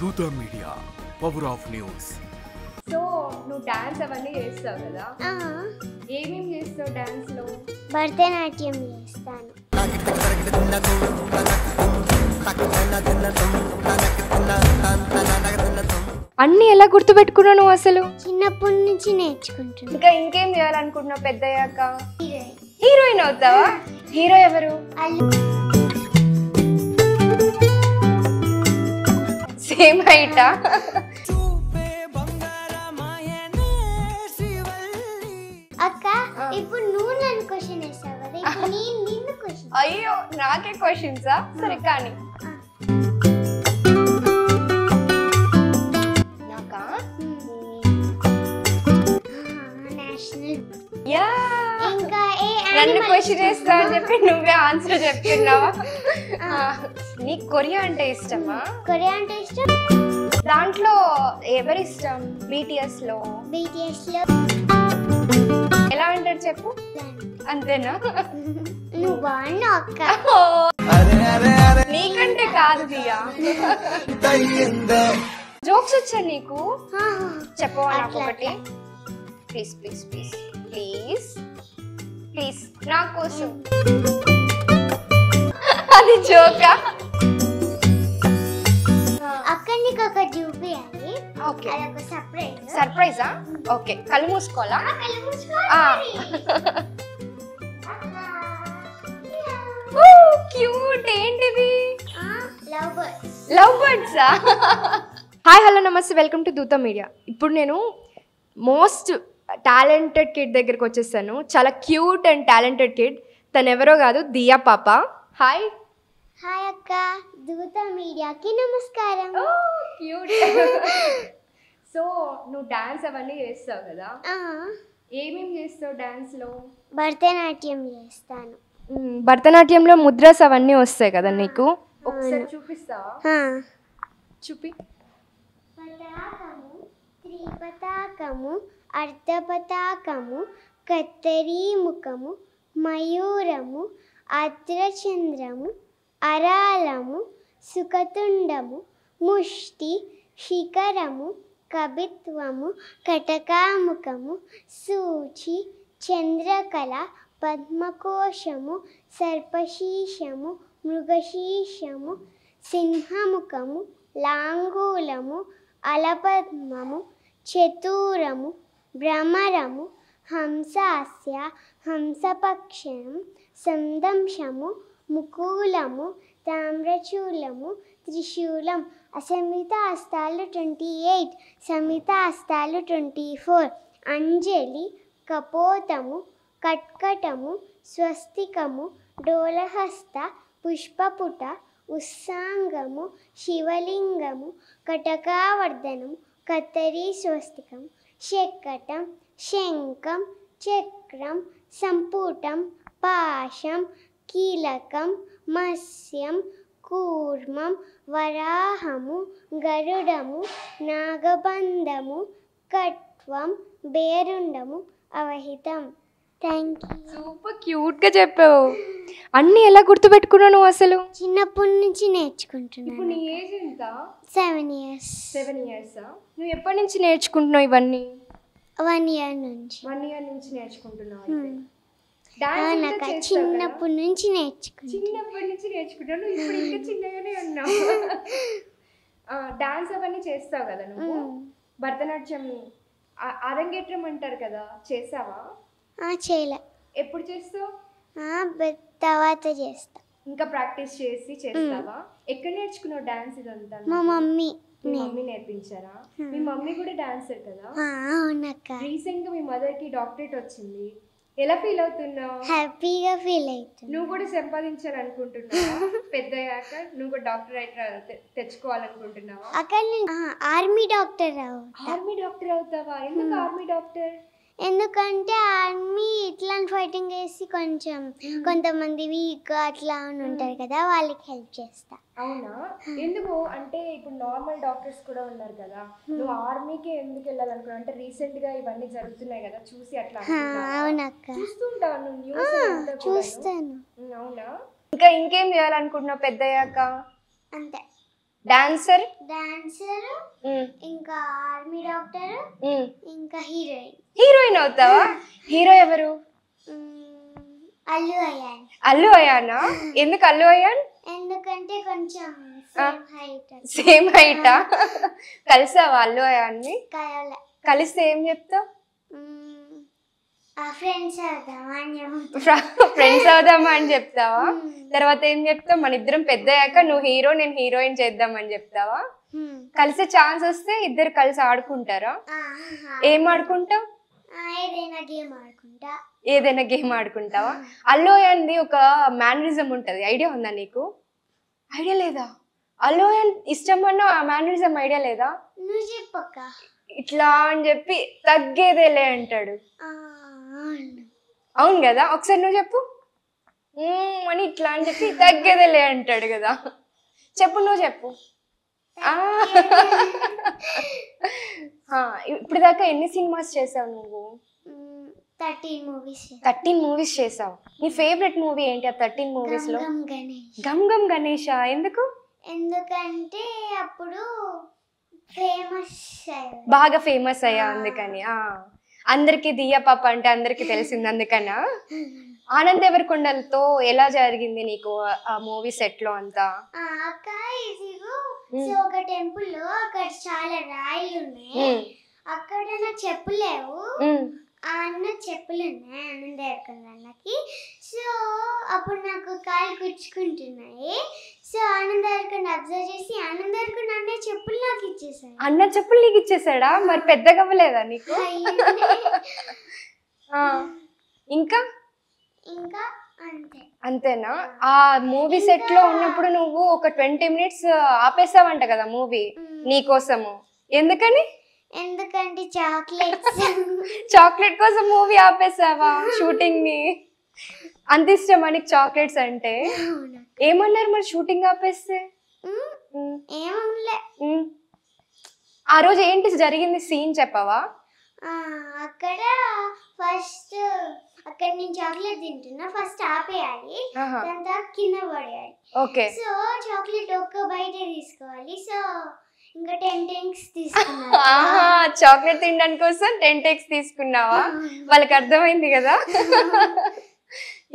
దూత media power of news. So నువ్వు dance అవన్నీ చేస్తావు కదా, ఏమేమి చేస్తావు డాన్స్ లో? భరతనాట్యం చేస్తాను. అన్ని ఎలా గుర్తుపెట్టుకున్నావు నువ్వు అసలు? చిన్నప్పటి నుంచి నేర్చుకుంటున్నాను. ఇంకా ఇంకేం చేయాలనుకుంటున్నావు పెద్దయ్యాక? హీరోయిన్ అవుతావా? హీరో ఎవరు? సేమ్ హైటా? అక్క ఇప్పుడు నువ్వు నన్ను క్వశ్చన్ వేస్తావు కదా, ఇప్పుడు నేను నిన్ను క్వశ్చన్. అయ్యో నాకే క్వశ్చన్సా? సరే కానీ నాకా నేషనల్ యా ఇంకా నన్ను క్వశ్చన్ వేస్తా అని చెప్పి నువ్వే ఆన్సర్ చెప్తున్నావా? నీకు కొరియా అంటే ఇష్టమా? కొరియా అంటే ఇష్టం. దాంట్లో ఎవరి ఇష్టం? BTS లో ఎలా అంటారు చెప్పు? అంతేనా? నువ్వు బాగున్నావు అక్క. నీకంటే కాదు దియా. జోక్స్ వచ్చా నీకు? చెప్పవా నాకు ఒకటి? Please please please please please నా కోసం. అది జోకా? అక్క నీకు ఒక చూపియాలి. ఓకే అదొక సర్ప్రైజ్. సర్ప్రైజా? ఓకే కళ్ళు మూసుకోవాలా? క్యూట్. ఏంటివి? లవ్ బర్డ్సా? హాయ్ హలో నమస్తే, వెల్కమ్ టు దూత మీడియా. ఇప్పుడు నేను మోస్ట్ టాలెంటెడ్ కిడ్ దగ్గరికి వచ్చేసాను. చాలా క్యూట్ అండ్ టాలెంటెడ్ కిడ్. తను ఎవరో కాదు, దియా పాప. హాయ్. హాయ్ అక్క, దూత మీడియాకి నమస్కారం. క్యూట్. సో నువ్వు డాన్స్ అవన్నీ చేస్తావు కదా, ఏమేమి చేస్తావు డాన్స్ లో? భరతనాట్యం చేస్తాను. భరతనాట్యంలో ముద్రాస్ అవన్నీ వస్తాయి కదా నీకు, ఒకసారి చూపిస్తావా? చూపి. పతాకము, త్రిపతాకము, అర్ధపతాకము, కత్తరీ ముఖము, మయూరము, ఆర్ద్రచంద్రము, అరాళము, సుఖతుండము, ముష్టి, శిఖరము, కవిత్వము, కటకాముఖము, సూచి, చంద్రకళ, పద్మకోశము, సర్పశీషము, మృగశీషము, సింహముఖము, లాంగూలము, అలపద్మము, చతూరము, భ్రమరము, హంసాస్య, హంసపక్షము, సందంశము, ముకూలము, తామ్రచూలము, త్రిశూలం, అసమిత హస్తాలు 28, సమిత హస్తాలు 24, అంజలి, కపోతము, కట్కటము, స్వస్తికము, డోలహస్త, పుష్పపుట, ఉస్సాంగము, శివలింగము, కటకావర్ధనము, కత్తరీ స్వస్తికం, శకటం, శంఖం, చక్రం, సంపుటం, పాశం, కీలకం, మత్స్యం, కూర్మం, వరాహము, గరుడము, నాగబంధము, కట్వం, బేరుండము, అవహితం. Thank you. సూపర్ క్యూట్ గా చెప్పావు. అన్ని ఎలా గుర్తుపెట్టుకున్నావు నువ్వు అసలు? చిన్నప్పటి నుంచి ఇప్పుడు నేర్చుకుంటున్నాను. నీ ఏజ్ ఎంత? 7 years. 7 years. నువ్వు ఎప్పటి నుంచి నేర్చుకుంటున్నావు ఇవన్నీ? 1 year నుంచి. 1 year నుంచి నేర్చుకుంటున్నావు. అవునక్క, చిన్నప్పటి నుంచి నేర్చుకుంటున్నాను. చిన్నప్పటి నుంచి నేర్చుకుంటాను. ఇప్పుడు ఇంకా చిన్నగానే ఉన్నావు. డాన్స్ అవన్నీ చేస్తావు కదా నువ్వు? భరతనాట్యం అరంగేట్రం అంటారు కదా, చేసావా? చేయలే. ఎప్పుడు చేస్తావు? తర్వాత చేస్తా. ఇంకా ప్రాక్టీస్ చేసి చేస్తావా? ఎక్కడ నేర్చుకున్నావు డాన్స్ ఇదంతా? మా మమ్మీ నేర్పించారా? మీ మమ్మీ కూడా డాన్సర్ కదా? అవునక్క. రీసెంట్ గా మీ మదర్ కి డాక్టరేట్ వచ్చింది. ఎలా ఫీల్ అవుతున్నావు? హ్యాపీగా ఫీల్ అవుతుంది. నువ్వు కూడా సంపాదించాలనుకుంటున్నావా? పెద్దయ్యాక నువ్వు కూడా డాక్టర్ తెచ్చుకోవాలనుకుంటున్నావా? అక్కడ ఆర్మీ డాక్టర్ ఆర్మీ డాక్టర్ అవుతావా? ఎందుకు ఆర్మీ డాక్టర్? ఎందుకంటే ఆర్మీ ఇట్లాంటి ఫైటింగ్ చేసి కొంచెం కొంతమంది వీక్ అట్లా అని ఉంటారు కదా, వాళ్ళకి హెల్ప్ చేస్తా. అవునా? ఎందుకు అంటే ఇప్పుడు నార్మల్ డాక్టర్స్ కూడా ఉన్నారు కదా, నువ్వు ఆర్మీకి ఎందుకు వెళ్ళాలనుకున్నావు? అంటే రీసెంట్ గా ఇవన్నీ జరుగుతున్నాయి కదా, చూసి అట్లా అవునక్క. చూస్తుంటావు నువ్వు న్యూస్? చూస్తాను. అవునా? ఇంకా ఇంకేం చేయాలనుకుంటున్నావు పెద్దయ్యాక? అంతే. డాన్సర్ ఇంకా ఆర్మీ డాక్టర్ ఇంకా హీరోయిన్ అవుతావా? హీరో ఎవరు? అల్లు అయానా? ఎందుకు అల్లు అయాన్? ఎందుకంటే కొంచెం సేమ్ హైటా? కలిసావా అల్లు అయాన్ని? కలిస్తే ఏం చెప్తావు? ఫ్రెండ్స్ అవుదామా అని చెప్తావా? తర్వాత ఏం చెప్తావు? మన ఇద్దరం పెద్ద అయ్యాక నువ్వు హీరో నేను హీరోయిన్ చేద్దామని చెప్తావా? కలిసే ఛాన్స్ వస్తే ఇద్దరు కలిసి ఆడుకుంటారా? ఏం ఆడుకుంటావు? ఏదైనా గేమ్ ఆడుకుంటావా? అల్లు అయాన్ది ఒక మేనరిజం ఉంటది, ఐడియా ఉందా నీకు? ఐడియా లేదా? అల్లు అయాన్ ఇష్టం అన్న ఆ మేనరిజం ఐడియా లేదా? ఇట్లా అని చెప్పి తగ్గేదేలే అంటాడు. అవును కదా, ఒకసారి నువ్వు చెప్పు. అని ఇట్లా అని చెప్పి తగ్గేదేలే అంటాడు కదా. చెప్పు, నువ్వు చెప్పు. ఇప్పుడు దాకా ఎన్ని సినిమాస్ చేసావు నువ్వు? 13 మూవీస్ చేసావు. నీ ఫేవరెట్ మూవీ ఏంటి ఆ 13 మూవీస్ లో? గమ్ గమ్ గణేష్. ఎందుకు? ఎందుకంటే అప్పుడు బాగా ఫేమస్ అయ్యా అందుకని. అందరికి దియా పాప అంటే అందరికి తెలిసింది అందుకనా? ఆనంద్ దేవరకొండలతో ఎలా జరిగింది నీకు ఆ మూవీ సెట్ లో అంతా? ఒక టెంపుల్ లో అక్కడ చాలా రాయిలు ఉన్నాయి, అక్కడ నాకు చెప్పులేవు, ఆ అన్న చెప్పులు ఉన్నాయి ఆనంద్ దేవరకొండ అన్నకి. సో అప్పుడు నాకు కాళ్ళు గుచ్చుకుంటున్నాయి. సో ఆనంద్ దేవరకొండ అబ్జర్వ్ చేసి ఆనంద్ దేవరకొండ అన్న చెప్పులు నాకు ఇచ్చేసాడు. అన్న చెప్పులు నీకు ఇచ్చేసాడా? మరి పెద్దగా అవ్వలేదా నీకు? ఇంకా అంతేనా? ఆ మూవీ సెట్ లో ఉన్నప్పుడు నువ్వు ఒక 20 minutes ఆపేసావంట కదా మూవీ నీకోసము. ఎందుకని? ఎందుకంటే చాక్లెట్ కోసం మూవీ ఆపేసావా షూటింగ్ ని? అంత ఇష్టమా నీకు చాక్లెట్స్ అంటే? ఏమన్నారు మరి షూటింగ్ ఆపేస్తే? ఆ రోజు ఏంటి జరిగింది సీన్ చెప్పవా? అక్కడ ఫస్ట్ అక్కడ నేను చాక్లెట్ తింటున్నా, ఫస్ట్ ఆపేయాలి, దాని తర్వాత కింద పడేయాలి. ఓకే. సో చాక్లెట్ ఒక్క బయటే తీసుకోవాలి. సో ఇంకా 10 takes తీసుకున్నా. చాక్లెట్ తినడానికి కోసం 10 takes తీసుకున్నావా? వాళ్ళకి అర్థమైంది కదా.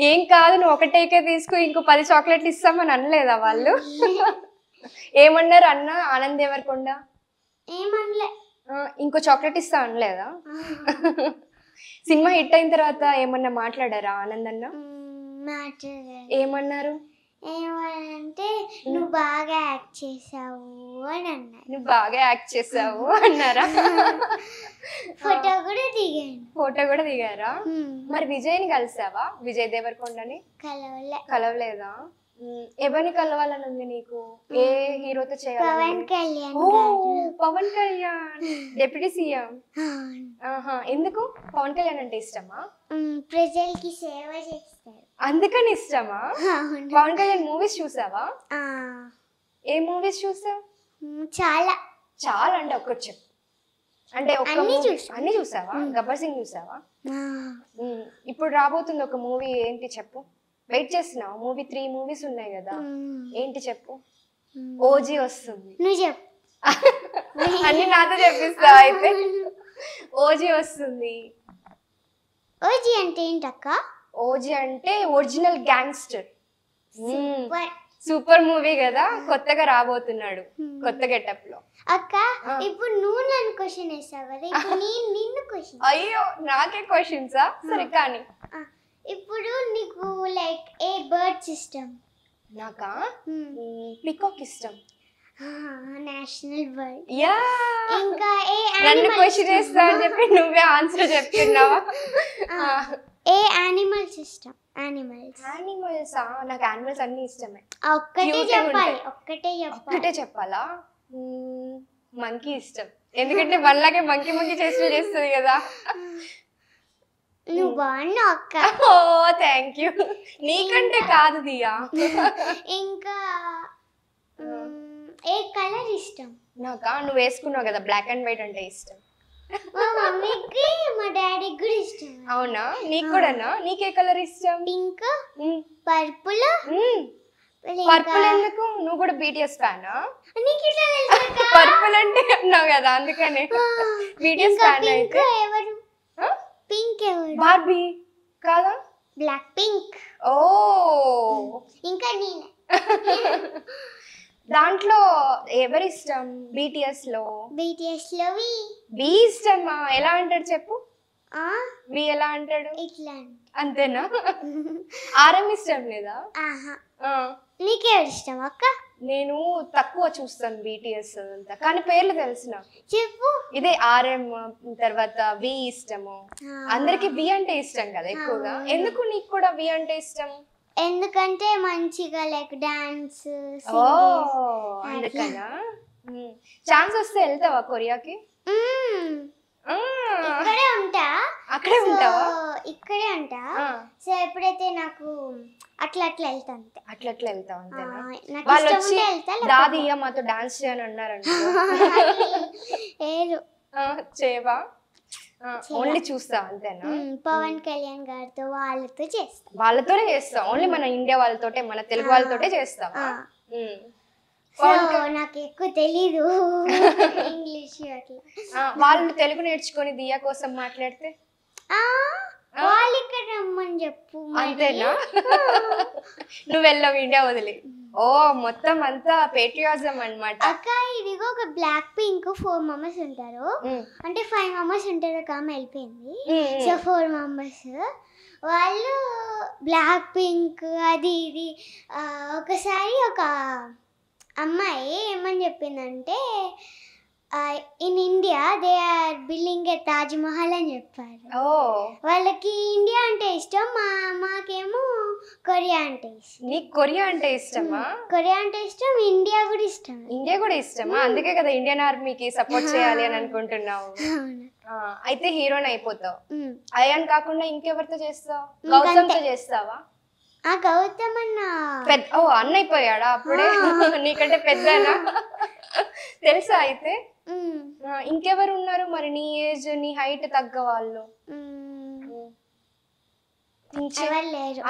ఏం కాదు, నువ్వు ఒక టేకే తీసుకో, ఇంకో 10 చాక్లెట్లు ఇస్తామని అనలేదా వాళ్ళు? ఏమన్నారు అన్న ఆనంద్ దేవరకొండ? ఏమనలే. ఇంకో చాక్లెట్ ఇస్తా అనలేదా? సినిమా హిట్ అయిన తర్వాత ఏమన్నా మాట్లాడారా ఆనంద్ అన్న? ఏమన్నారు? ఏమంటే నువ్వు బాగా యాక్ట్ చేసావు అని అన్నారు. నువ్వు బాగా యాక్ట్ చేసావు అన్నారా? ఫోటో కూడా దిగారా? మరి విజయ్ని కలిసావా? విజయ్ దేవరకొండని కలవలేదా? ఎవరిని కలవాలని ఉంది నీకు? ఏ హీరోతో చేయాలి? Pawan Kalyan deputy CM. ఎందుకు పవన్ కళ్యాణ్ అంటే ఇష్టమా? ప్రజలకి సేవ చేస్తారు అందుకని ఇష్టమా? పవన్ కళ్యాణ్ మూవీస్ చూసావా? ఏ మూవీస్ చూసావు? చాలా అంటే ఒక్కటి చెప్పు. అంటే అన్ని చూసావా? గబ్బర్ సింగ్ చూసావా? ఇప్పుడు రాబోతుంది ఒక మూవీ, ఏంటి చెప్పు? వెయిట్ చేస్తున్నావు. మూవీ 3 movies ఉన్నాయి కదా, ఏంటి చెప్పు? ఓజీ వస్తుంది. నువ్వు చెప్పు. అన్ని నాతో చెప్పిస్తావు అయితే. ఓజీ వస్తుంది. ఓజీ అంటే ఏంటక్క? ఓజీ అంటే ఒరిజినల్ గ్యాంగ్స్టర్. సూపర్ మూవీ కదా, కొత్తగా రాబోతున్నాడు కొత్త గెటప్ లో. అక్క ఇప్పుడు నువ్వు నన్ను క్వశ్చన్ వేసావు కదా, ఇప్పుడు నేను నిన్ను క్వశ్చన్. అయ్యో నాకే క్వశ్చన్సా? సరే కానీ ఇప్పుడు నీకు లైక్ ఏ బర్డ్స్ ఇష్టం? నాకా పీకాక్ ఇష్టం. National bird. యా. ఇంకా ఏ నన్ను క్వశ్చన్ చేస్తా అని చెప్పి నువ్వే ఆన్సర్ చెప్తున్నావా? ఏ యానిమల్స్ ఇష్టం? యానిమల్సా? నాకు యానిమల్స్ అన్ని ఇష్టమే. ఒక్కటే చెప్పాలా? మంకీ ఇష్టం. ఎందుకంటే వాళ్ళకే మంకీ చేస్తుంది కదా. నువ్వు బాగున్నావు అక్క. ఓ థ్యాంక్ యూ. నీకంటే కాదు దియా. ఇంకా ఏ కలర్ ఇష్టం? నాకా నువ్వు వేసుకున్నావు కదా బ్లాక్ అండ్ వైట్ అంటే ఇష్టం. మా మమ్మీకి మా డాడీకి కూడా ఇష్టం. అవునా? నీకు కూడానా? నీకే కలర్ ఇష్టం? పింక్, పర్పుల్, పర్పుల్ ఎందుకు? నువ్వు కూడా బీటీఎస్ ఫ్యానా? నీకు ఇట్లా తెలుసా? పర్పుల్ అంటే అన్నావు కదా అందుకని. బీటీఎస్ ఫ్యాన్ అయితే ఎవరు? పింక్ ఎవరు? బార్బీ కాదా? Black pink. ఓ ఇంకా నేనే. దాంట్లో ఎవరి ఇష్టం బీటీఎస్ లో? బీటీఎస్ లో బి ఇష్టమా? ఎలా అంటాడు చెప్పు. బి ఎలా అంటాడు? ఇట్లా అంతేనా? ఆర్ఎం ఇష్టం లేదా? నీకెవరు ఇష్టం అక్క? నేను తక్కువ చూస్తాను బీటీఎస్ అంతా, కానీ పేర్లు తెలిసిన. చెప్పు. ఇదే ఆర్ఎం, తర్వాత వి ఇష్టము. అందరికి వి అంటే ఇష్టం కదా ఎక్కువగా. ఎందుకు నీకు కూడా వి అంటే ఇష్టం? ఎందుకంటే మంచిగా లైక్ డాన్స్. అందుకనా? ఛాన్స్ వస్తే వెళ్తావా కొరియాకి? ఇక్కడే ఉంటా. అక్కడే ఉంటావా? ఇక్కడే ఉంటా. సో ఎప్పుడైతే నాకు అట్లా వెళ్తా అంతే. అట్లా వెళ్తావు అంతేనా? వాళ్ళు వచ్చి దాది మాతో డాన్స్ చేయని అన్నారంట. ఏరు చేయవా? ఓన్లీ చూస్తా అంతేనా? పవన్ కళ్యాణ్ గారితో వాళ్ళతో చేస్తా. వాళ్ళతోనే చేస్తా? ఓన్లీ మన ఇండియా వాళ్ళతోటే, మన తెలుగు వాళ్ళతోటే చేస్తాం. సో నాకు ఎక్కువ తెలీదు ఇంగ్లీష్ అట్లా. వాళ్ళు తెలుగు నేర్చుకొని దియా కోసం మాట్లాడితే వాళ్ళు ఇక్కడ రమ్మని చెప్పు. అంతేనా? నువ్వు వెళ్ళావు ఇండియా వదిలి? ఓ మొత్తం అంతా పేట్రియాజం అన్నమాట. అక్క ఇదిగో ఒక బ్లాక్ పింక్ 4 మెంబర్స్ ఉంటారు. అంటే 5 మెంబర్స్ ఉంటారు. ఒక ఆమె వెళ్ళిపోయింది. సో 4 మెంబర్స్ వాళ్ళు బ్లాక్ పింక్ అది ఇది. ఒకసారి ఒక అమ్మాయి ఏమని చెప్పిందంటే in India they are building a Taj Mahal అని చెప్పారు. వాళ్ళకి ఇండియా అంటే ఇష్టం, మాకేమో కొరియా అంటే ఇష్టం. నీకు కొరియా అంటే ఇష్టమా? కొరియా అంటే ఇష్టం, ఇండియా కూడా ఇష్టం. ఇండియా కూడా ఇష్టమా? అందుకే కదా ఇండియన్ ఆర్మీకి సపోర్ట్ చేయాలి అని అనుకుంటున్నావు. అయితే హీరోయిన్ అయిపోతావు. అయాన్ కాకుండా ఇంకెవరితో చేస్తావు? గౌతమ్తో చేస్తావా? గౌతమ్ అన్న అన్న అయిపోయాడా అప్పుడే? నీకంటే పెద్దనా? తెలుసా? అయితే ఇంకెవరు ఉన్నారు మరి నీ ఏజ్ నీ హైట్ తగ్గ వాళ్ళు?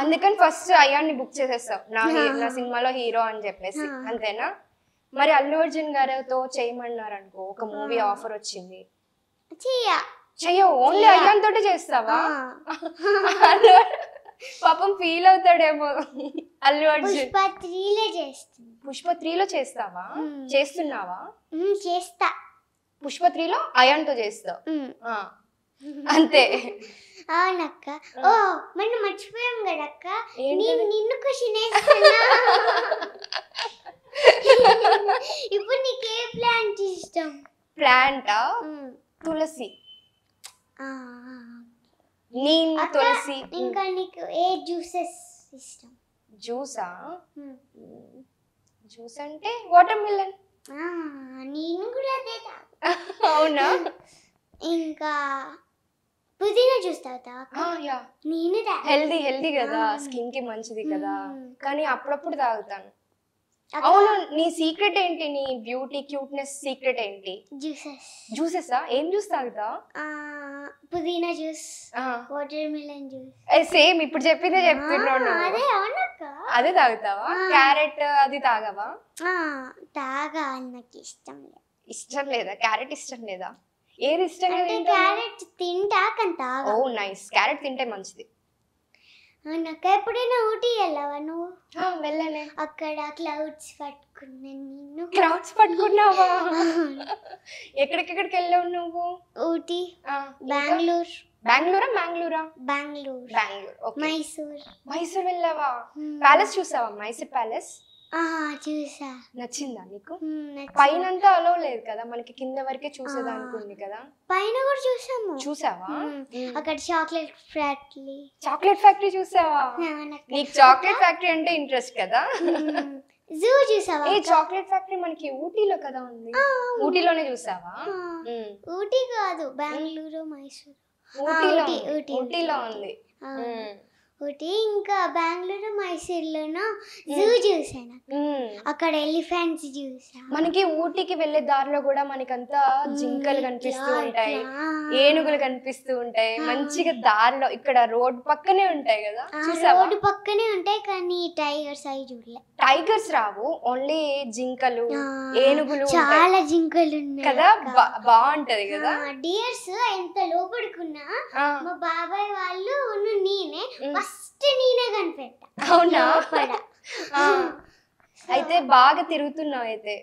అందుకని ఫస్ట్ అయాన్ని బుక్ చేసేస్తావు నా సినిమాలో హీరో అని చెప్పేసి, అంతేనా? మరి అల్లు అర్జున్ గారితో చేయమన్నారు అనుకో, ఒక మూవీ ఆఫర్ వచ్చింది, చెయ్యవు? ఓన్లీ అయాన్ తోటే చేస్తావా? పాపం ఫీల్ అవుతాడేమో అల్లు అర్జున్. పుష్ప 3లో చేస్తావా? చేస్తున్నావా? చేస్తా. పుష్ప 3లో అయాన్తో చేస్తావు అంతే? అవునక్క. ఓ మనం మర్చిపోయాం కదక్క, నిన్ను క్వశ్చన్ వేస్తున్నా. ఇప్పుడు నీకు ఏ ప్లాంట్ ఇష్టం? ప్లాంటా? తులసి. తులసి. ఇంకా నీకు ఏ జ్యూసెస్ ఇష్టం? జ్యూసా? జ్యూస్ అంటే వాటర్ మిలన్. నేను కూడా అదే. అవునా? ఇంకా పుదీనా జ్యూస్ తాగుతావా? నేను హెల్దీ కదా, స్కిన్ కి మంచిది కదా, కానీ అప్పుడప్పుడు తాగుతాను. అవును, నీ సీక్రెట్ ఏంటి? నీ బ్యూటీ క్యూట్నెస్ సీక్రెట్ ఏంటి? జ్యూసెసా? ఏం జ్యూస్ తాగుతావు? పుదీనా juice, water melon juice. Same ఇప్పుడు చెప్పిందే చెప్తున్నాను. అదే తాగుతావా? క్యారెట్ అది తాగవా? తాగాలి, నాకు ఇష్టం లేదు. ఇష్టం లేదా? క్యారెట్ ఇష్టం లేదా? ఏది ఇష్టం? క్యారెట్ తింటా కానీ తాగా. ఓ నైస్, క్యారెట్ తింటే మంచిది. నాకు ఎప్పుడైనా ఊటీ వెళ్ళావా నువ్వు? వెళ్ళానే. అక్కడ క్లౌడ్స్ పట్టుకున్నాను. క్లౌడ్స్ పట్టుకున్నావా? ఎక్కడికెక్కడికి వెళ్ళావు నువ్వు? ఊటీ, బెంగళూరు, మైసూర్ వెళ్ళావా? ప్యాలెస్ చూసావా? మైసూర్ ప్యాలెస్ చూసా. నచ్చిందా నీకు? పైన అంతా అలో లేదు కదా, మనకి కింద వరకే చూసేదానికి ఉంది కదా. పైన కూడా చూసాము. చూసావా? అక్కడ చాక్లెట్ ఫ్యాక్టరీ చూసావా? నీకు చాక్లెట్ ఫ్యాక్టరీ అంటే ఇంట్రెస్ట్ కదా. జూ చూసావా? ఏ చాక్లెట్ ఫ్యాక్టరీ మనకి ఊటీలో కదా ఉంది. ఊటీలోనే చూసావా? ఊటీ కాదు, బెంగళూరు, మైసూర్. ఊటీలో ఉంది. ఊటీ ఇంకా బెంగళూరు, మైసూర్లోనూ జూ చూసాను. అక్కడ ఎలిఫెంట్స్ చూసా. మనకి ఊటీకి వెళ్లే దారిలో కూడా మనకంతా జింకలు కనిపిస్తూ ఉంటాయి, ఏనుగులు కనిపిస్తూ ఉంటాయి. మంచిగా దారిలో ఇక్కడ రోడ్ పక్కనే ఉంటాయి కదా. రోడ్డు పక్కనే ఉంటాయి కానీ టైగర్స్ అవి చూడలే. టైగర్స్ రావు, ఓన్లీ జింకలు, ఏనుగులు చాలా జింకలు ఉన్నాయి కదా, బాగుంటది కదా. డియర్స్ ఎంత లోపడుకున్నా మా బాబాయ్ వాళ్ళు నేనే ఫస్ట్ నేనే కనిపెట్టా. అవునా? అయితే బాగా తిరుగుతున్నావు. అయితే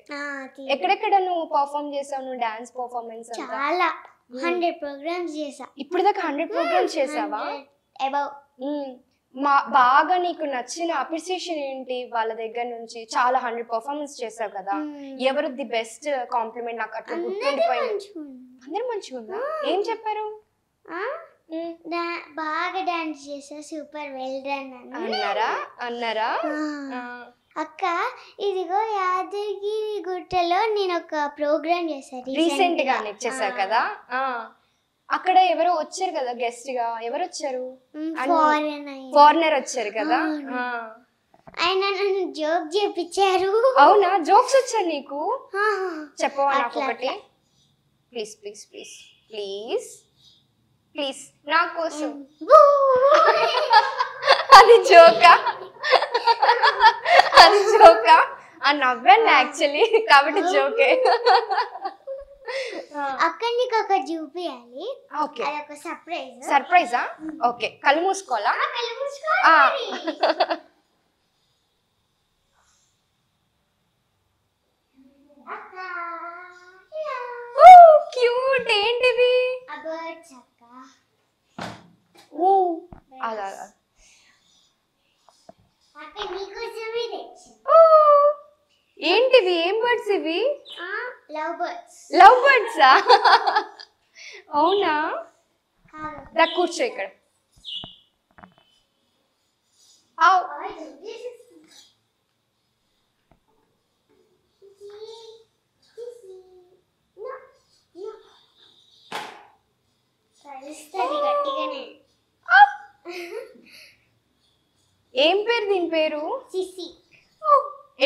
ఎక్కడెక్కడ నువ్వు పర్ఫామ్ చేసావు? నువ్వు డాన్స్ పర్ఫార్మెన్స్ చాలా 100 ప్రోగ్రామ్స్ చేసా. ఇప్పుడు దాకా 100 ప్రోగ్రామ్స్ చేసావా? అబౌవ్. బాగా నీకు నచ్చిన అప్రిసియేషన్ ఏంటి వాళ్ళ దగ్గర నుంచి? చాలా 100 పర్ఫార్మెన్స్ చేసావు కదా, ఎవరు ది బెస్ట్ కాంప్లిమెంట్ నాకు అట్లా గుర్తుండిపోయింది? అందరు మంచిగా ఉందా? ఏం చెప్పారు? బాగా డాన్స్ చేసా, సూపర్ వెల్ డన్ అన్నారా? అక్క ఇదిగో యాదగిరి గుట్టలో నేను ఒక ప్రోగ్రామ్ చేశాను రీసెంట్ గా చేసా కదా. అక్కడ ఎవరో వచ్చారు కదా గెస్ట్ గా, ఎవరు వచ్చారు? ఫారినర్ వచ్చారు కదా. ఆయన నన్ను జోక్ చేపించారు. అవునా? జోక్స్ వచ్చా నీకు? చెప్పవా నాకు ఒకటి? Please please please please please నా కోసం. అది జోకా? అది జోకా? నవ్వాను యాక్చువల్లీ, కాబట్టి జోకే. అక్కడ నీకు ఒక చూపియాలి. ఓకే, అదొక సర్ప్రైజ్. సర్ప్రైజా? ఓకే, కళ్ళు మూసుకోవాలా? క్యూట్. ఏంటిది? ఏంటివి? ఏం బర్డ్స్ ఇవి? లవ్ బర్డ్సా? అవునా? దా కూర్చో ఇక్కడ. ఏం పేరు దీని పేరు?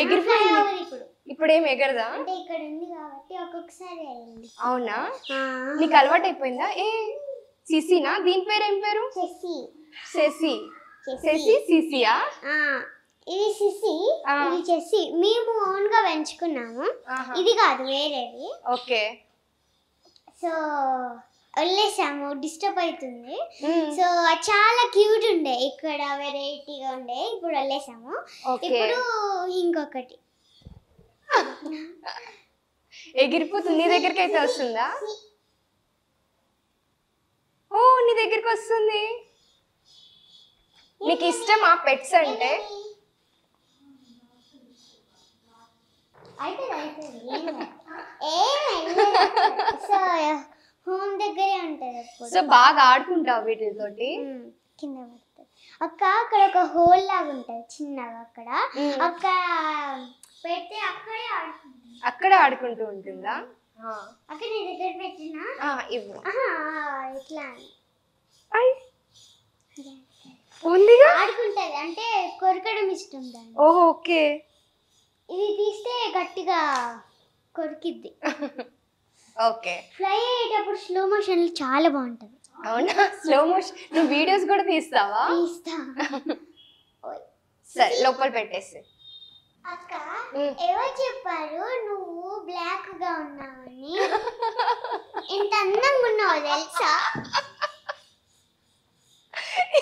ఎగిరిపోయింది. ఇప్పుడు ఏం ఎగరదా? ఇక్కడ ఉంది కాబట్టి ఒక్కొక్కసారి అయింది. అవునా? నీకు అలవాటు అయిపోయిందా? సిసినా? దీని పేరు ఏం పేరు? సెసి. సెసి సిసియా? ఇది సిసి, ఇది చెసి. మేము ఓన్ గా పెంచుకున్నాము. ఇది కాదు, వేరేది. ఓకే. సో వదిలేసాము, డిస్టర్బ్ అవుతుంది. సో చాలా క్యూట్ ఉండే, ఇక్కడ వెరైటీగా ఉండే. ఇప్పుడు వదిలేసాము. ఇప్పుడు ఇంకొకటి ఎగిరిపోతుంది. నీ దగ్గరికి అయితే వస్తుందా? ఓ, నీ దగ్గరికి వస్తుంది. నీకు ఇష్టమా పెట్స్ అంటే? హోమ్ దగ్గరే ఉంటది. సో బాగా ఆడుకుంటావు వీటితోటి? కింద పడుతుంది అక్క. అక్కడ ఒక హోల్ లాగా ఉంటది చిన్నగా, అక్కడ పెడితే అక్కడే ఆడుకుంటూ ఉంటుందా? అక్కడ నీ దగ్గర పెట్టినా ఇవ్వు. ఇట్లా ఉందిగా, ఆడుకుంటది. అంటే కొరకడం ఇష్టం దాన్ని. ఓహో, ఓకే. ఇది తీస్తే గట్టిగా కొరికిద్ది. ఓకే. ఫ్లై అయ్యేటప్పుడు స్లో మోషన్ చాలా బాగుంటది. అవునా? స్లో మోషన్ నువ్వు వీడియోస్ కూడా తీస్తావా? తీస్తా. సరే, లోపల పెట్టేసి. అక్క ఎవరు చెప్పారు నువ్వు బ్లాక్ గా ఉన్నావని? ఇంత అందంగా ఉన్నావు తెలుసా?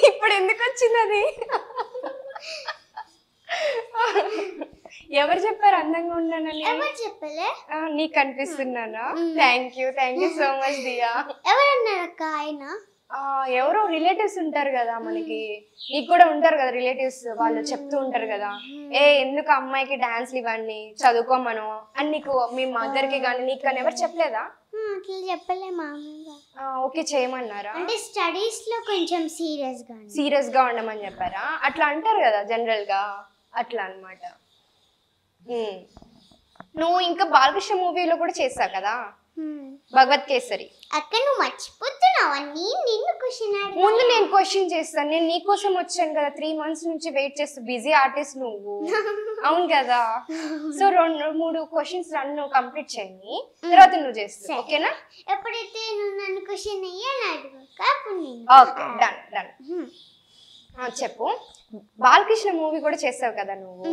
ఇప్పుడు ఎందుకు వచ్చింది అది? ఎవరు చెప్పారు అందంగా ఉన్నానని? ఎవరు చెప్పలే. నీకు కనిపిస్తున్నానా? థ్యాంక్ యూ సో మచ్ దియా. ఎవరన్నారు అక్క? ఆయన ఎవరో రిలేటివ్స్ ఉంటారు కదా మనకి, నీకు కూడా ఉంటారు కదా రిలేటివ్స్, వాళ్ళు చెప్తూ ఉంటారు కదా, ఎందుకు అమ్మాయికి డాన్స్లు ఇవన్నీ చదువుకోమను అని. నీకు మీ మదర్ కి కానీ నీకు కానీ ఎవరు చెప్పలేదా? అట్లా చెప్పలే మామూలుగా. ఓకే, చేయమన్నారా? అంటే స్టడీస్ లో కొంచెం సీరియస్ గా ఉండమని చెప్పారా? అట్లా అంటారు కదా జనరల్ గా, అట్లా అన్నమాట. నువ్వు ఇంకా బాలకృష్ణ మూవీలో కూడా చేసావు కదా, భగవత్ కేసరి. అక్కడ నువ్వు మర్చిపోతున్నావా? నిన్ను క్వశ్చన్ ముందు నేను క్వశ్చన్ చేస్తాను. నేను నీ కోసం వచ్చాను కదా, 3 months నుంచి వెయిట్ చేస్తూ. బిజీ ఆర్టిస్ట్ నువ్వు, అవును కదా? సో 2-3 questions రన్ కంప్లీట్ చేయండి, తర్వాత నువ్వు చేస్తావు. ఓకేనా? ఎప్పుడైతే నువ్వు నన్ను క్వశ్చన్ అయ్యాను అడుగు. Okay, done. చెప్పు. బాలకృష్ణ మూవీ కూడా చేసావు కదా నువ్వు,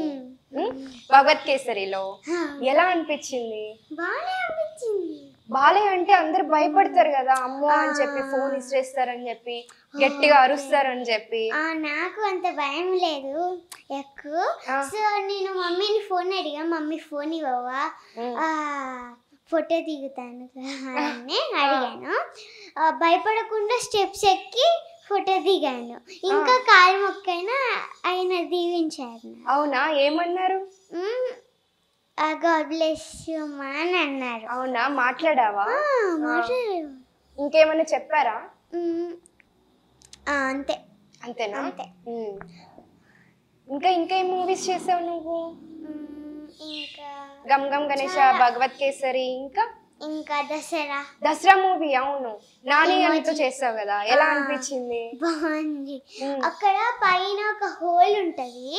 భగవత్ కేసరిలో. ఎలా అనిపించింది? బాగా అనిపించింది. బాలయ్య అంటే అందరు భయపడతారు కదా, అమ్మో అని చెప్పి, ఫోన్ ఇసిరేస్తారని చెప్పి, గట్టిగా అరుస్తారని చెప్పి. నాకు అంత భయం లేదు ఎక్కువ. సో నేను మమ్మీని ఫోన్ అడిగా, మమ్మీ ఫోన్ ఇవ్వవా, ఫోటో దిగుతాను అని అడిగాను. భయపడకుండా స్టెప్స్ ఎక్కి ఫోటో దిగాను. ఇంకా కాలు మొక్కైనా ఆయన దీవించారు. అవునా? ఏమన్నారు? గాడ్ బ్లెస్ యు మా అని అన్నారు. అవునా? మాట్లాడావా? మాట్లాడారు. ఇంకేమైనా చెప్పారా? అంతే. అంతేనా? అంతే. ఇంకా ఇంకేం మూవీస్ చేసావు నువ్వు? ఇంకా గమ్ గమ్ గణేష, భగవత్ కేసరి, ఇంకా దసరా మూవీ. అవును, నాని అన్నతో చేసావు కదా, ఎలా అనిపించింది? బాగుంది. అక్కడ పైన ఒక హోల్ ఉంటది,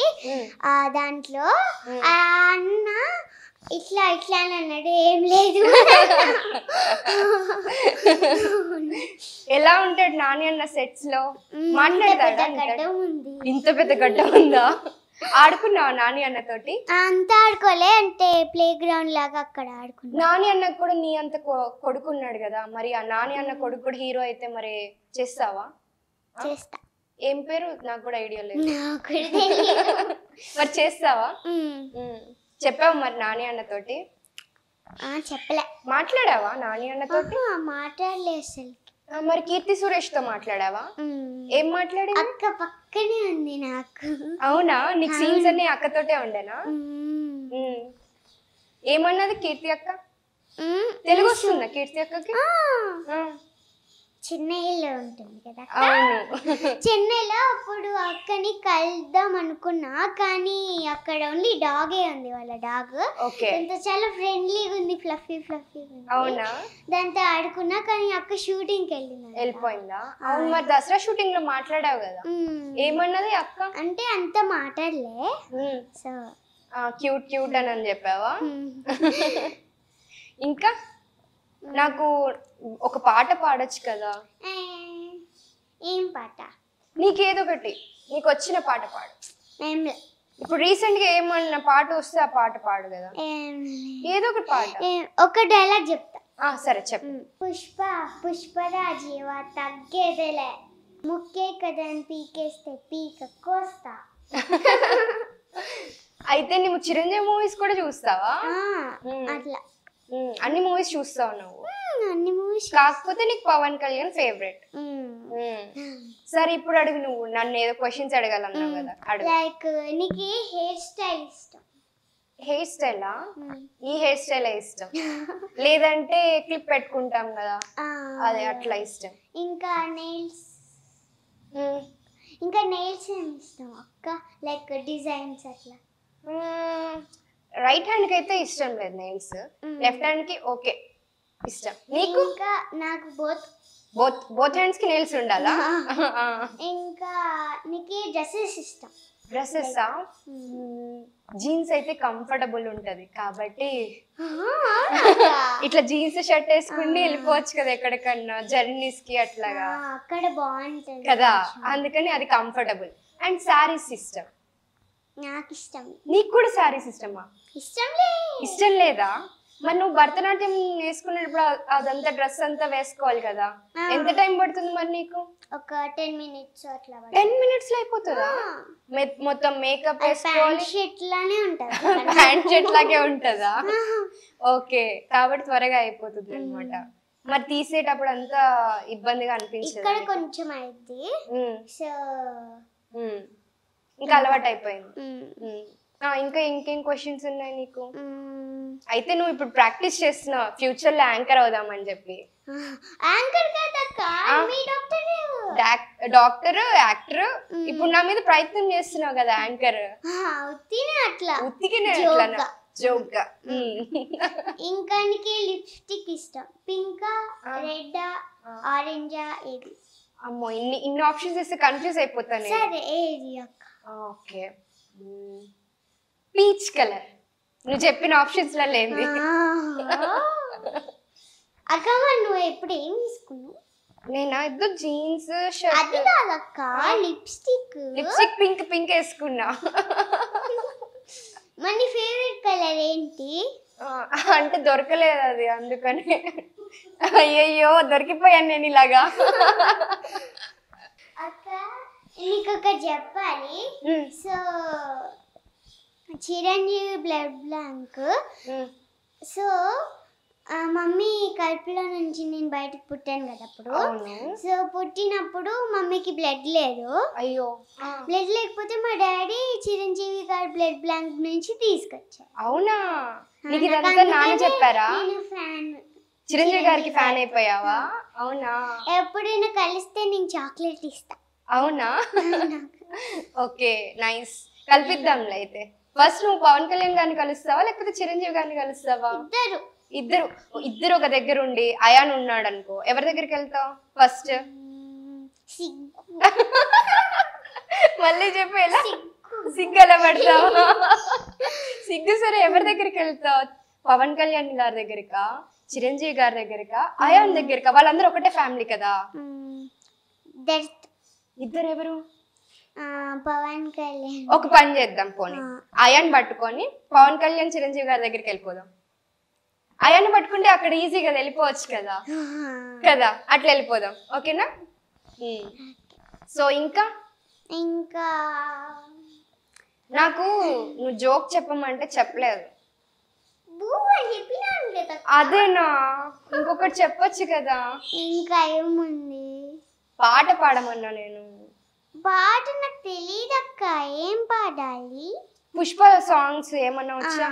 దాంట్లో అన్న ఇట్లా ఇట్లా అని అన్నాడు. ఏం లేదు. ఎలా ఉంటాడు నాని అన్న సెట్స్ లో? మాట్లాడతాడా? ఇంత పెద్ద గడ్డ ఉందా? ఆడుకున్నావా నాని అన్నతోటి? అంత ఆడుకోలే, అంటే ప్లే గ్రౌండ్ లాగా అక్కడ ఆడుకున్నా. నాని అన్న కూడా నీ అంత కొడుకున్నాడు కదా, మరి ఆ నాని అన్న కొడుకు కూడా హీరో అయితే మరి చేస్తావా? చేస్తా. ఏం పేరు? నాకు కూడా ఐడియా లేదు. మరి చేస్తావా? చెప్పావు మరి నాని అన్నతోటి? చెప్పలే. మాట్లాడావా నాని అన్నతోటి? మాట్లాడలే అసలు. మరి కీర్తి సురేష్ తో మాట్లాడావా? ఏం మాట్లాడి? అక్క పక్కనే ఉంది నాకు. అవునా? నీకు సీన్స్ అన్ని అక్కతోటే ఉండేనా? ఏమన్నది కీర్తి అక్క? తెలుగు వస్తుందా కీర్తి అక్కకి? చెన్నైలో ఉంటుంది కదా. అవును. చెన్నైలో అప్పుడు అక్కని కలుద్దాం అనుకున్నా, కానీ అక్కడ ఓన్లీ డాగే ఉంది, వాళ్ళ డాగ్. దాంతో చాలా ఫ్రెండ్లీగా ఉంది, ఫ్లఫీ ఉంది. అవునా? దాంతో ఆడుకున్నా, కానీ అక్క షూటింగ్ కి వెళ్ళిపోయిందా? అవును. మరి దసరా షూటింగ్ లో మాట్లాడావు కదా, ఏమన్నది అక్క? అంటే అంత మాట్లాడలే. సో క్యూట్ క్యూట్ అని చెప్పావా? ఇంకా నాకు ఒక పాట పాడొచ్చు కదా. ఏం పాట? నీకేదో ఒకటి, నీకు వచ్చిన పాట పాడు. ఇప్పుడు రీసెంట్ గా ఏమన్నా పాట వస్తే ఆ పాట పాడు కదా, ఏదో ఒకటి పాట. ఒక డైలాగ్ చెప్తా. సరే చెప్పు. పుష్పరాజీవా తగ్గేదేలే, ముక్కే కదని పీకేస్తే పీక కోస్తా. అయితే నువ్వు చిరంజీవి మూవీస్ కూడా చూస్తావా? అట్లా అన్ని మూవీస్ చూస్తావు నువ్వు? అన్ని మూవీస్. కాకపోతే నీకు పవన్ కళ్యాణ్ ఫేవరెట్. సరే ఇప్పుడు అడుగు, నువ్వు నన్ను ఏదో క్వశ్చన్స్ అడగాలన్నావు కదా, అడుగు. లైక్ నీకు హెయిర్ స్టైల్ ఇష్టం? హెయిర్ స్టైలా? ఈ హెయిర్ స్టైల్ ఇష్టం, లేదంటే క్లిప్ పెట్టుకుంటాం కదా అదే అట్లా ఇష్టం. ఇంకా నెయిల్స్ ఏమి ఇష్టం అక్క? లైక్ డిజైన్స్ అట్లా? రైట్ హ్యాండ్ కి అయితే ఇష్టం లేదు నెయిల్స్, లెఫ్ట్ హ్యాండ్ కి ఓకే ఇష్టం. నీకు? ఇంకా నాకు బోత్ హ్యాండ్స్ కి నెయిల్స్ ఉండాలా? ఇంకా నీకు డ్రెస్సెస్ ఇష్టం? డ్రెస్సెస్ జీన్స్ అయితే కంఫర్టబుల్ ఉంటది కాబట్టి ఇట్లా జీన్స్ షర్ట్ వేసుకుని వెళ్ళిపోవచ్చు కదా ఎక్కడికన్నా, జర్నీస్ కి అట్లాగా, అక్కడ బాగుంటది కదా, అందుకని అది కంఫర్టబుల్. అండ్ శారీస్ ఇష్టం? నాకు ఇష్టం. నీకు కూడా శారీస్ ఇష్టమా? ఇష్టం లేదా? మరి నువ్వు భరతనాట్యం వేసుకున్నప్పుడు అదంతా డ్రెస్ అంతా వేసుకోవాలి కదా, ఎంత టైం పడుతుంది మరి నీకు? ఒక 10 minutes అట్లా. 10 minutes లో అయిపోతుందా? మొత్తం మేకప్ వేసుకోవాలి, హ్యాండ్ షర్ట్ లాగే ఉంటుందా? ఓకే, కాబట్టి త్వరగా అయిపోతుంది అనమాట. మరి తీసేటప్పుడు అంతా ఇబ్బందిగా అనిపించదు? కొంచెం అయితే ఇంకా అలవాటు అయిపోయింది. ఇంకా ఇంకేం క్వశ్చన్స్ ఉన్నాయి నీకు? అయితే నువ్వు ఇప్పుడు ప్రాక్టీస్ చేస్తున్నావు ఫ్యూచర్ లో యాంకర్ అవుదామని చెప్పి. డాక్టర్, యాక్టర్, ఇప్పుడు నా మీద ప్రయత్నం చేస్తున్నావు కదా యాంకర్. ఉత్తికినే అట్లా జోక్ గా. ఇంకా లిప్స్టిక్ ఇష్టం? పింక్, రెడ్, ఆరెంజ్, ఏది? అమ్మో, ఇన్ని ఆప్షన్స్ ఇస్తే కన్ఫ్యూజ్ అయిపోతాను. సరే ఏది అక్క? Okay, peach colour. నువ్వు చెప్పిన ఆప్షన్స్ లో లేదు. అక్క నువ్వు ఎప్పుడు ఏం తీసుకున్నావు? నేనా ఇద్దరు జీన్స్ అది షర్ట్ కాదక్క, లిప్స్టిక్. లిప్స్టిక్ పింక్ వేసుకున్నా. మన ఫేవరెట్ కలర్ ఏంటి? అంటే దొరకలేదు అది, అందుకని. అయ్యయ్యో దొరికిపోయాను నేను ఇలాగా. అక్క నీకు ఒకటి చెప్పాలి. So Chiranjeevi blood bank. So mummy కడుపులో నుంచి నేను బయటకు పుట్టాను కదా అప్పుడు. సో పుట్టినప్పుడు మమ్మీకి బ్లడ్ లేదు. అయ్యో. బ్లడ్ లేకపోతే మా డాడీ చిరంజీవి గారి బ్లడ్ బ్యాంక్ నుంచి తీసుకొచ్చారు. అవునా? నీకు ఇదంతా నాన్న చెప్పారా? నేను ఫ్యాన్, చిరంజీవి గారికి ఫ్యాన్ అయిపోయావా? అవునా? ఎప్పుడైనా కలిస్తే నేను చాక్లెట్ ఇస్తా. అవునా? Okay, nice. కల్పిద్దాంలే అయితే. ఫస్ట్ నువ్వు పవన్ కళ్యాణ్ గారిని కలుస్తావా లేకపోతే చిరంజీవి గారిని కలుస్తావా? ఇద్దరు ఒక దగ్గర ఉండి అయాన్ ఉన్నాడు అనుకో, ఎవరి దగ్గరికి వెళ్తావు ఫస్ట్? మళ్ళీ చెప్పు, ఎలా సిగ్గు ఎలా పడతావు? సిగ్గు సరే, ఎవరి దగ్గరికి వెళ్తావు? పవన్ కళ్యాణ్ గారి దగ్గరికా, చిరంజీవి గారి దగ్గరికా, అయాన్ దగ్గరికా? వాళ్ళందరూ ఒకటే ఫ్యామిలీ కదా. ఇద్దరు ఎవరు? పవన్ కళ్యాణ్. ఒక పని చేద్దాం, పోనీ అయాన్ పట్టుకొని పవన్ కళ్యాణ్ చిరంజీవి గారి దగ్గరికి వెళ్ళిపోదాం. అయాన్ని పట్టుకుంటే అక్కడ ఈజీగా వెళ్ళిపోవచ్చు కదా. అట్లా వెళ్ళిపోదాం, ఓకేనా? సో ఇంకా నాకు నువ్వు జోక్ చెప్పమంటే చెప్పలేదు. అదేనా? ఇంకొకటి చెప్పొచ్చు కదా. ఇంకా ఏముంది? పాట పాడమన్నా నేను. పాట నాకు తెలియదక్క, ఏం పాడాలి? పుష్ప సాంగ్స్ ఏమన్నా వచ్చా?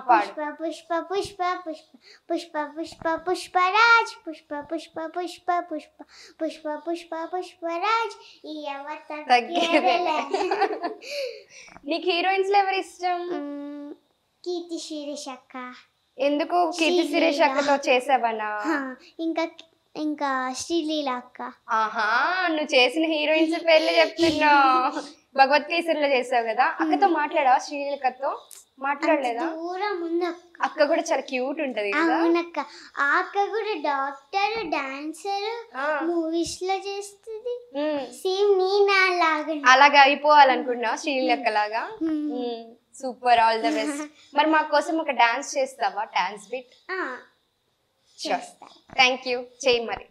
పాడు. పుష్ప పుష్ప పుష్ప పుష్ప పుష్ప పుష్పరాజ్ పుష్ప పుష్ప పుష్ప పుష్ప పుష్ప పుష్ప పుష్పరాజ్. నీకు హీరోయిన్స్ లో ఎవరు ఇష్టం? కీర్తి సురేష్ అక్క. ఎందుకు కీర్తి సురేష్ అక్కతో చేసావనా? ఇంకా శ్రీలీల అక్క. ఆహా, నువ్వు చేసిన హీరోయిన్స్ పేర్లు చెప్తున్నావు. భగవత్ కేసరిలో చేసావు కదా, అక్కతో మాట్లాడావా? శ్రీలీలతో మాట్లాడలేదా? అక్క కూడా చాలా క్యూట్ ఉంటది. అవునక్క, ఆ అక్క కూడా డాక్టర్, డాన్సర్, మూవీస్ లో చేస్తుంది. సేమ్ అలాగా అయిపోవాలనుకుంటున్నావా శ్రీలీల లాగా? Super, all the best. మరి మా కోసం ఒక డాన్స్ చేస్తావా? Dance bit. థ్యాంక్ యూ, చేయి మరి.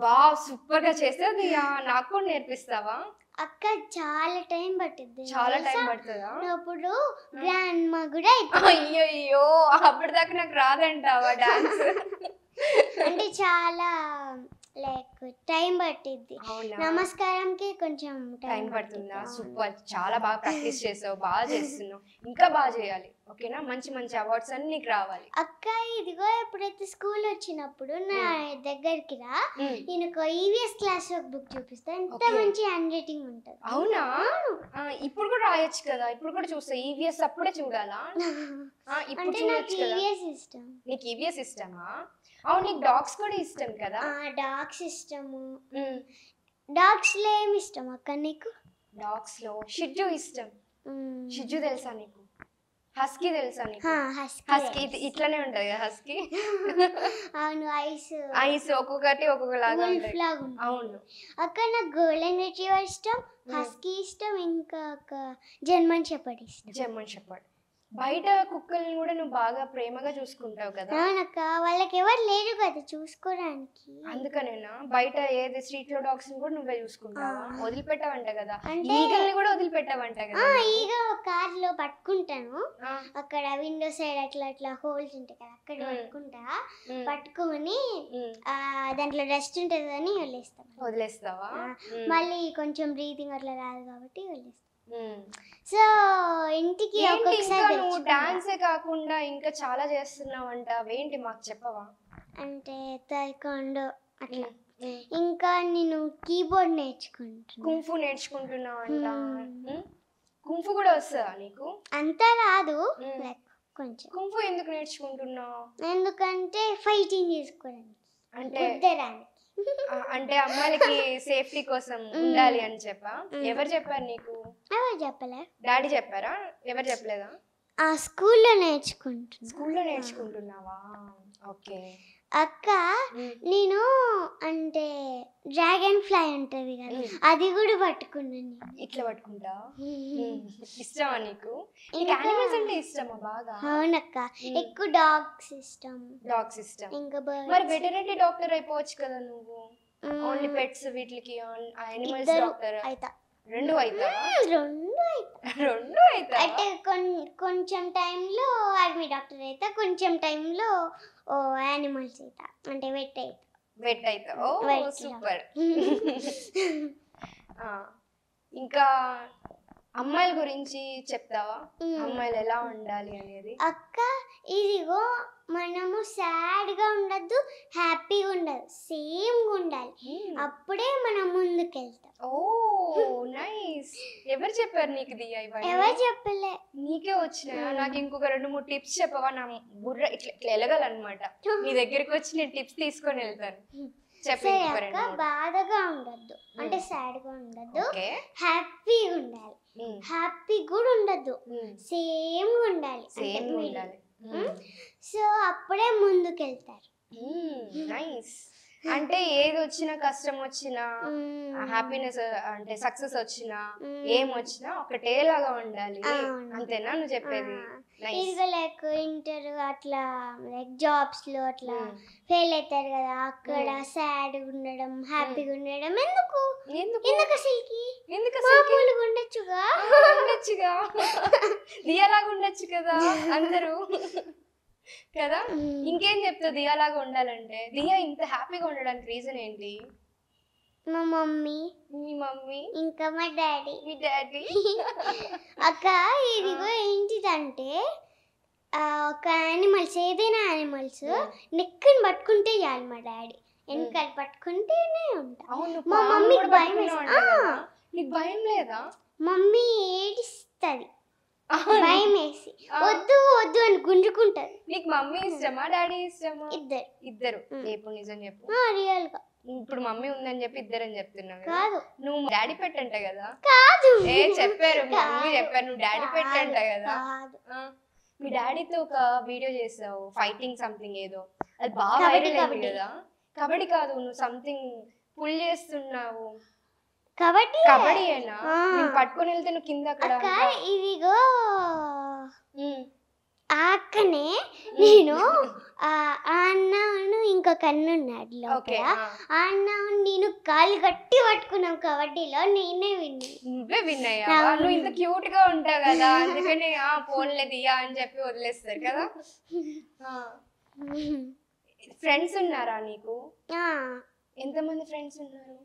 వావ్, సూపర్ గా చేసేది. నాకు కూడా నేర్పిస్తావా? అక్క చాలా టైం పట్టింది. చాలా టైం పడుతుందా? అప్పుడు గ్రాండ్ మా కూడా. అయ్యో, అప్పటిదాకా నాకు రాదంటావా డాన్స్? అంటే చాలా లైక్ టైం పట్టిద్ది. నమస్కారంకి కొంచెం టైం పడుతుందా? సూపర్, చాలా బాగా ప్రాక్టీస్ చేసావు, బాగా చేస్తున్నావు, ఇంకా బాగా చేయాలి, ఓకేనా? మంచి మంచి అవార్డ్స్ అన్ని నీకు రావాలి. అక్క ఇదిగో ఎప్పుడైతే స్కూల్ వచ్చినప్పుడు నా దగ్గరికి రా, నేను ఈవీఎస్ క్లాస్ వర్క్ బుక్ చూపిస్తా, ఎంత మంచి హ్యాండ్ రైటింగ్ ఉంటుంది. అవునా? ఇప్పుడు కూడా రాయొచ్చు కదా, ఇప్పుడు కూడా చూస్తా. ఈవీఎస్ అప్పుడే చూడాలా? ఇప్పుడు చూడొచ్చు కదా. ఈవీఎస్ ఇష్టం. నీకు ఈవీఎస్ ఇష్టమా? అవును, నీకు డాగ్స్ కూడా ఇష్టం కదా? డాగ్స్ ఇష్టము. డాగ్స్ లో ఏమి ఇష్టం అక్క నీకు? డాగ్స్ లో షిజు ఇష్టం. షిజు తెలుసా నీకు? హస్కీ తెలుసా నీకు? హస్కీ ఇట్లానే ఉంటది కదా హస్కీ. అవును, ఐస్ ఒక్కొక్కటి ఒక్కొక్కలాగా ఉంటాయి. అవును అక్క, నాకు గోల్డెన్ రిట్రీవర్ ఇష్టం, హస్కీ ఇష్టం, ఇంకా జర్మన్ షెపర్డ్ ఇష్టం. జర్మన్ షెపర్డ్ బయట కుక్కల్ని కూడా నువ్వు బాగా ప్రేమగా చూసుకుంటావు కదా. అవునక్క, వాళ్ళకి ఎవరు లేరు కదా చూసుకోవడానికి. అందుకనేనా బయట ఏది స్ట్రీట్ లో డాగ్స్ ని కూడా నువ్వే చూసుకుంటావా? వదిలిపెట్టావంట కదా, అంటే ఈగల్ని కూడా వదిలిపెట్టావంట కదా. ఈగ కార్ లో పట్టుకుంటాను, అక్కడ విండో సైడ్ అట్లా అట్లా హోల్స్ ఉంటాయి కదా, అక్కడ పట్టుకుంటా. పట్టుకొని దాంట్లో డస్ట్ ఉంటుంది అని వదిలేస్తావా? మళ్ళీ కొంచెం బ్రీతింగ్ అట్లా రాదు కాబట్టి వదిలేస్తా. సో ఇంటికి ఒక్కొక్కసారి నువ్వు డాన్సే కాకుండా ఇంకా చాలా చేస్తున్నావంట, ఏంటి మాకు చెప్పవా? అంటే తైకాండో అట్లా, ఇంకా నేను కీబోర్డ్ నేర్చుకుంటున్నా. కుంఫు నేర్చుకుంటున్నావంట. కుంఫు కూడా వస్తుందా నీకు? అంతా రాదు, కొంచెం. కుంఫు ఎందుకు నేర్చుకుంటున్నావు? ఎందుకంటే ఫైటింగ్ చేసుకోవడానికి, అంటే అమ్మాయిలకి సేఫ్టీ కోసం ఉండాలి అని చెప్పా. ఎవరు చెప్పారు నీకు? ఎవరు చెప్పలే. డాడీ చెప్పారా? ఎవరు చెప్పలేదా? స్కూల్లో నేర్చుకుంటున్నా. స్కూల్లో నేర్చుకుంటున్నావా? ఓకే అక్క, నేను అంటే డ్రాగన్ ఫ్లై ఉంటది కదా, అది కూడా పట్టుకున్నాను. ఇట్లా పట్టుకుంటా? ఇష్టమా నీకు? యానిమల్స్ అంటే ఇష్టమా బాగా? అవునక్క, ఎక్కువ డాగ్స్ ఇష్టం. ఇంకా మరి వెటర్నరీ డాక్టర్ అయిపోవచ్చు కదా నువ్వు. ఓన్లీ పెట్స్ వీటికి యానిమల్స్ డాక్టర్ అయితా. రెండు అయితే అంటే కొంచెం టైంలో ఆర్మీ డాక్టర్ అయితే, కొంచెం టైంలో యానిమల్స్ అవుతా, అంటే వెట్ అవుతా. ఓ సూపర్. ఇంకా అమ్మాయిల గురించి చెప్తావా? అమ్మాయిలు ఎలా ఉండాలి అనేది? అక్క, ఇదిగో మనము సాడ్ గా ఉండద్దు, హ్యాపీగా ఉండదు, సేమ్ గా ఉండాలి, అప్పుడే మనం ముందుకెళ్తాం. ఓ నైస్. ఎవరు చెప్పారు నీకు దియా ఇవన్నీ? ఎవరు చెప్పలే, నీకే వచ్చినాయా? నాకు ఇంకొక 2-3 టిప్స్ చెప్పవా? నా బుర్ర ఇట్లా ఎలగాలన్నమాట. నీ దగ్గరికి వచ్చి నేను టిప్స్ తీసుకొని వెళ్తాను. అక్క, బాధగా ఉండద్దు, అంటే సాడ్ గా ఉండద్దు, హ్యాపీగా ఉండాలి, హ్యాపీ కూడా ఉండద్దు, సేమ్ గా ఉండాలి. సో అప్పుడే ముందుకెళ్తారు. నైస్. అంటే ఏది వచ్చినా, కష్టం వచ్చినా, హ్యాపీనెస్ అంటే సక్సెస్ వచ్చినా, ఏం వచ్చినా ఒకటేలాగా ఉండాలి, అంతేనా నువ్వు చెప్పేది? ఇదిగో లైక్ ఇంటర్ అట్లా, లైక్ జాబ్స్ లో అట్లా ఫెయిల్ అవుతారు కదా, అక్కడ సాడ్ ఉండడం, హ్యాపీగా ఉండడం ఎందుకు అసలుకి ఉండొచ్చుగా దియాలాగా ఉండొచ్చు కదా అందరూ కదా. ఇంకేం చెప్తావు దియాలాగా ఉండాలంటే? దియా ఇంత హ్యాపీగా ఉండడానికి రీజన్ ఏంటి? మా మమ్మీ. మీ మమ్మీ? ఇంకా మా డాడీ. మీ డాడీ. అక్క, ఇదిగో ఏంటిదంటే ఒక యానిమల్స్, ఏదైనా యానిమల్స్ నెక్కిని పట్టుకుంటే చాలు, మా డాడీ వెనకాల పట్టుకుంటేనే ఉంటా. మా మమ్మీకి భయం. నీకు భయం లేదా? మమ్మీ ఏడిస్తుంది భయం వేసి, వద్దు వద్దు అని గుంజుకుంటది. నీకు మమ్మీ ఇష్టమా డాడీ ఇష్టమా? ఇద్దరు. ఎప్పుడు నిజం చెప్పు. రియల్ గా. ఇప్పుడు మమ్మీ ఉందని చెప్పి ఇద్దరని చెప్తున్నావు. కాదు, నువ్వు డాడీ పెట్టంట కదా. కాదు, చెప్పారు, మమ్మీ చెప్పారు, నువ్వు డాడీ పెట్టంట కదా. మీ డాడీతో ఒక వీడియో చేసావు, ఫైటింగ్ సంథింగ్ ఏదో, అది బాగా వైరల్ అయింది కదా. కబడ్డీ కాదు, నువ్వు సంథింగ్ పుల్ చేస్తున్నావు. కబడ్డీయేనా? పట్టుకొని వెళ్తే నువ్వు కింద అక్కడ. ఇదిగో అక్కనే నేను అన్నాను, ఇంకో కన్నున్నాడు లోపల. అన్నాను నేను కాలు గట్టి పట్టుకున్నాం కబడ్డీలో, నేనే నువ్వే విన్నాయా? నువ్వు ఇంత క్యూట్ గా ఉంటావు కదా, అందుకని ఫోన్లే దియా అని చెప్పి వదిలేస్తారు కదా. ఫ్రెండ్స్ ఉన్నారా నీకు? ఎంతమంది ఫ్రెండ్స్ ఉన్నారు?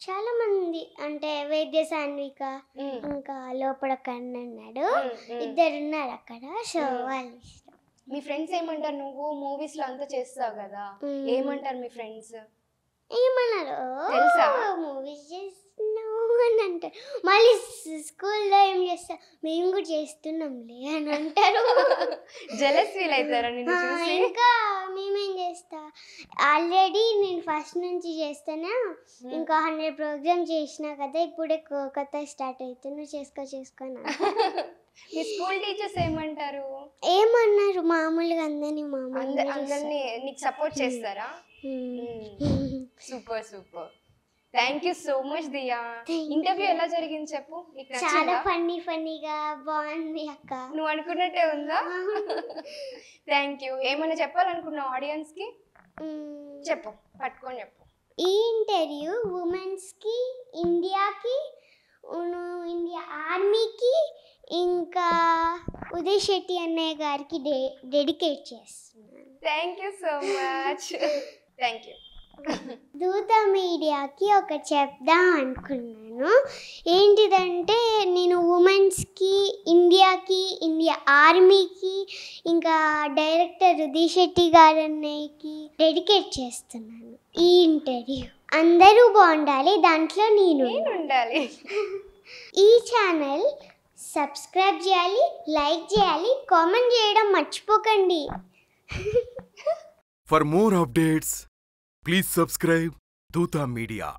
చాలా మంది, అంటే వైద్య సాన్విక, ఇంకా లోపల కన్ను ఉన్నాడు, ఇద్దరు ఉన్నారు అక్కడ. సో వాళ్ళు ఇష్టం. మీ ఫ్రెండ్స్ ఏమంటారు? నువ్వు మూవీస్ లో అంతా చేస్తావు కదా, ఏమంటారు మీ ఫ్రెండ్స్? ఏమన్నారు తెలుసా? మూవీస్ చేస్తున్నావు అని అంటారు. మళ్ళీ స్కూల్లో ఏం చేస్తా, మేము కూడా చేస్తున్నాంలే అని అంటారు. జెలస్ ఫీల్ అవుతారా నిన్ను చూసి? ఇంకా మేమేం చేస్తా, ఆల్రెడీ నేను ఫస్ట్ నుంచి చేస్తానా, ఇంకా 100 ప్రోగ్రామ్ చేసినా కదా, ఇప్పుడే కొత్త స్టార్ట్ అయితే నువ్వు చేసుకోనా. మీ స్కూల్ టీచర్స్ ఏమంటారు? ఏమన్నారు, మామూలుగా అందరినీ అందరినీ నీకు సపోర్ట్ చేస్తారా? Super super. Thank you so much Diya. Interview ఎలా జరిగింది చెప్పు, నీకు చాలా నచ్చిందా? ఫన్నీగా బాగుంది అక్క. నువ్వు అనుకున్నట్టే ఉందా? Thank you. ఏమైనా చెప్పాలనుకున్నావు ఆడియన్స్ కి? చెప్పు, పట్టుకొని చెప్పు. ఈ ఇంటర్వ్యూ ఉమెన్స్కి, ఇండియాకి, ఇండియా ఆర్మీకి, ఇంకా ఉదయ్ శెట్టి అన్నయ్య గారికి డెడికేట్ చేస్తున్నాను. Thank you so much. Thank you. దూత మీడియాకి ఒకటి చెప్దాం అనుకున్నాను. ఏంటిదంటే నేను ఉమెన్స్కి, ఇండియాకి, ఇండియా ఆర్మీకి, ఇంకా డైరెక్టర్ ఉదయ్ శెట్టి గారు అన్నయ్యకి డెడికేట్ చేస్తున్నాను ఈ ఇంటర్వ్యూ. అందరూ బాగుండాలి, దాంట్లో నేను ఉండాలి. ఈ ఛానల్ సబ్స్క్రైబ్ చేయాలి, లైక్ చేయాలి, కామెంట్ చేయడం మర్చిపోకండి. For more updates, please subscribe Duta Media.